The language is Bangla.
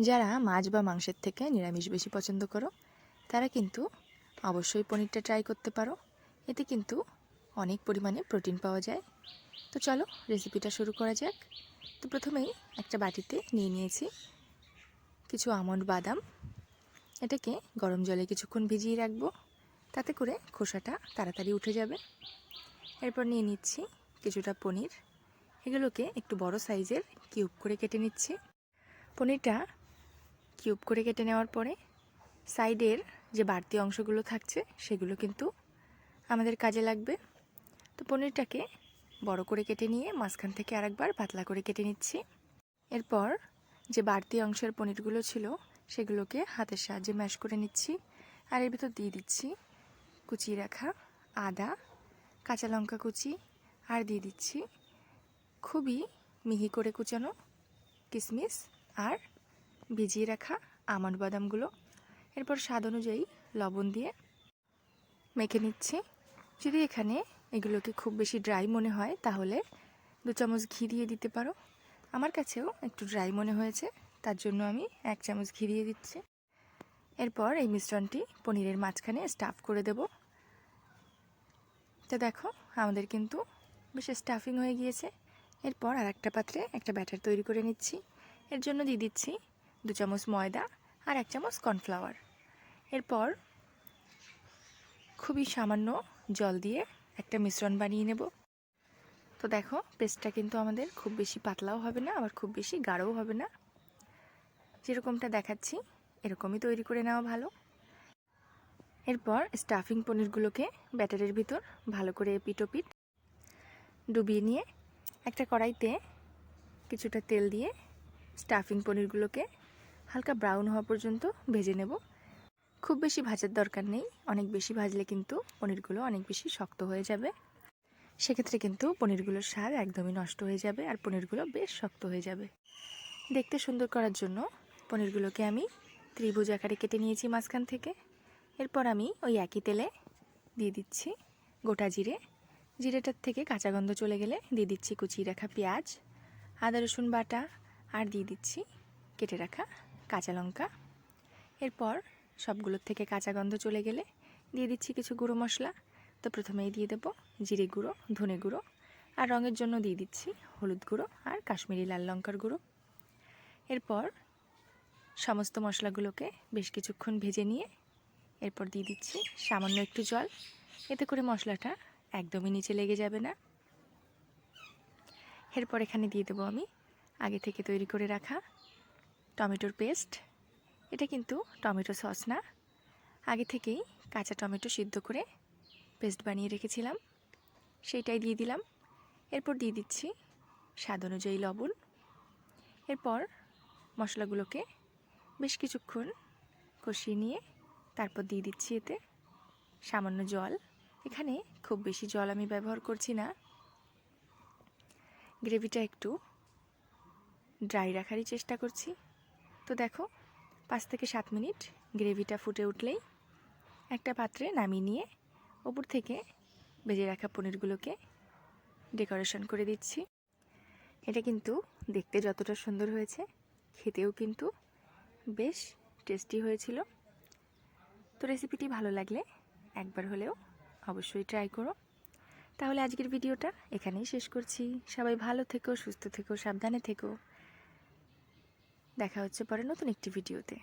যারা মাছ বা মাংসের থেকে নিরামিষ বেশি পছন্দ করো তারা কিন্তু অবশ্যই পনিরটা ট্রাই করতে পারো। এতে কিন্তু অনেক পরিমাণে প্রোটিন পাওয়া যায়। তো চলো রেসিপিটা শুরু করা যাক। তো প্রথমেই একটা বাটিতে নিয়ে নিয়েছি কিছু আমন্ড বাদাম। এটাকে গরম জলে কিছুক্ষণ ভিজিয়ে রাখবো, তাতে করে খোসাটা তাড়াতাড়ি উঠে যাবে। এরপর নিয়ে নিচ্ছি কিছুটা পনির। এগুলোকে একটু বড় সাইজের কিউব করে কেটে নিচ্ছি। পনিরটা কিউব করে কেটে নেওয়ার পরে সাইডের যে বাড়তি অংশগুলো থাকছে সেগুলো কিন্তু আমাদের কাজে লাগবে। তো পনিরটাকে বড় করে কেটে নিয়ে মাঝখান থেকে আরেকবার পাতলা করে কেটে নিচ্ছি। এরপর যে বাড়তি অংশের পনিরগুলো ছিল সেগুলোকে হাতের সাহায্যে ম্যাশ করে নিচ্ছি। আর এর ভিতর দিয়ে দিচ্ছি কুচিয়ে রাখা আদা, কাঁচা লঙ্কা কুচি, আর দিয়ে দিচ্ছি খুবই মিহি করে কুচানো কিশমিশ আর ভিজিয়ে রাখা আমন্ড বাদামগুলো। এরপর স্বাদ অনুযায়ী লবণ দিয়ে মেখে নিচ্ছি। যদি এখানে এগুলোকে খুব বেশি ড্রাই মনে হয় তাহলে 2 চামচ ঘি দিয়ে দিতে পারো। আমার কাছেও একটু ড্রাই মনে হয়েছে, তার জন্য আমি 1 চামচ ঘি দিয়ে দিচ্ছি। এরপর এই মিশ্রণটি পনিরের মাঝখানে স্টাফ করে দেব। তো দেখো আমাদের কিন্তু বেশ স্টাফিং হয়ে গিয়েছে। এরপর আর একটা পাত্রে একটা ব্যাটার তৈরি করে নিচ্ছি। এর জন্য দিয়ে দিচ্ছি 2 চামচ ময়দা আর 1 চামচ কর্নফ্লাওয়ার। এরপর খুবই সামান্য জল দিয়ে একটা মিশ্রণ বানিয়ে নেব। তো দেখো পেস্টটা কিন্তু আমাদের খুব বেশি পাতলাও হবে না, আবার খুব বেশি গাঢ়ও হবে না। যেরকমটা দেখাচ্ছি এরকমই তৈরি করে নেওয়া ভালো। এরপর স্টাফিং পনিরগুলোকে ব্যাটারের ভিতর ভালো করে এপিট ওপিট ডুবিয়ে নিয়ে একটা কড়াইতে কিছুটা তেল দিয়ে স্টাফিং পনিরগুলোকে হালকা ব্রাউন হওয়া পর্যন্ত ভেজে নেব। খুব বেশি ভাজার দরকার নেই, অনেক বেশি ভাজলে কিন্তু পনিরগুলো অনেক বেশি শক্ত হয়ে যাবে। সেক্ষেত্রে কিন্তু পনিরগুলোর স্বাদ একদমই নষ্ট হয়ে যাবে আর পনিরগুলো বেশ শক্ত হয়ে যাবে। দেখতে সুন্দর করার জন্য পনিরগুলোকে আমি ত্রিভুজ আকারে কেটে নিয়েছি মাঝখান থেকে। এরপর আমি ওই একই তেলে দিয়ে দিচ্ছি গোটা জিরে। জিরেটার থেকে কাঁচা গন্ধ চলে গেলে দিয়ে দিচ্ছি কুচিয়ে রাখা পেঁয়াজ, আদা রসুন বাটা, আর দিয়ে দিচ্ছি কেটে রাখা কাঁচা লঙ্কা। এরপর সবগুলোর থেকে কাঁচা গন্ধ চলে গেলে দিয়ে দিচ্ছি কিছু গুঁড়ো মশলা। তো প্রথমেই দিয়ে দেবো জিরে গুঁড়ো, ধনে গুঁড়ো, আর রঙের জন্য দিয়ে দিচ্ছি হলুদ গুঁড়ো আর কাশ্মীরি লাল লঙ্কার গুঁড়ো। এরপর সমস্ত মশলাগুলোকে বেশ কিছুক্ষণ ভেজে নিয়ে এরপর দিয়ে দিচ্ছি সামান্য একটু জল। এতে করে মশলাটা একদমই নিচে লেগে যাবে না। এরপর এখানে দিয়ে দেবো আমি আগে থেকে তৈরি করে রাখা টমেটোর পেস্ট। এটা কিন্তু টমেটো সস না, আগে থেকেই কাঁচা টমেটো সিদ্ধ করে পেস্ট বানিয়ে রেখেছিলাম, সেইটাই দিয়ে দিলাম। এরপর দিয়ে দিচ্ছি স্বাদ অনুযায়ী লবণ। এরপর মশলাগুলোকে বেশ কিছুক্ষণ কষিয়ে নিয়ে তারপর দিয়ে দিচ্ছি এতে সামান্য জল। এখানে খুব বেশি জল আমি ব্যবহার করছি না, গ্রেভিটা একটু ড্রাই রাখারই চেষ্টা করছি। তো দেখো 5 থেকে 7 মিনিট গ্রেভিটা ফুটে উঠলেই একটা পাত্রে নামিয়ে নিয়ে ওপর থেকে ভেজে রাখা পনিরগুলোকে ডেকোরেশন করে দিচ্ছি। এটা কিন্তু দেখতে যতটা সুন্দর হয়েছে খেতেও কিন্তু বেশ টেস্টি হয়েছিল। তো রেসিপিটি ভালো লাগলে একবার হলেও অবশ্যই ট্রাই করো। তাহলে আজকের ভিডিওটা এখানেই শেষ করছি। সবাই ভালো থেকো, সুস্থ থেকো, সাবধানে থেকো। দেখা হচ্ছে পরে নতুন একটি ভিডিওতে।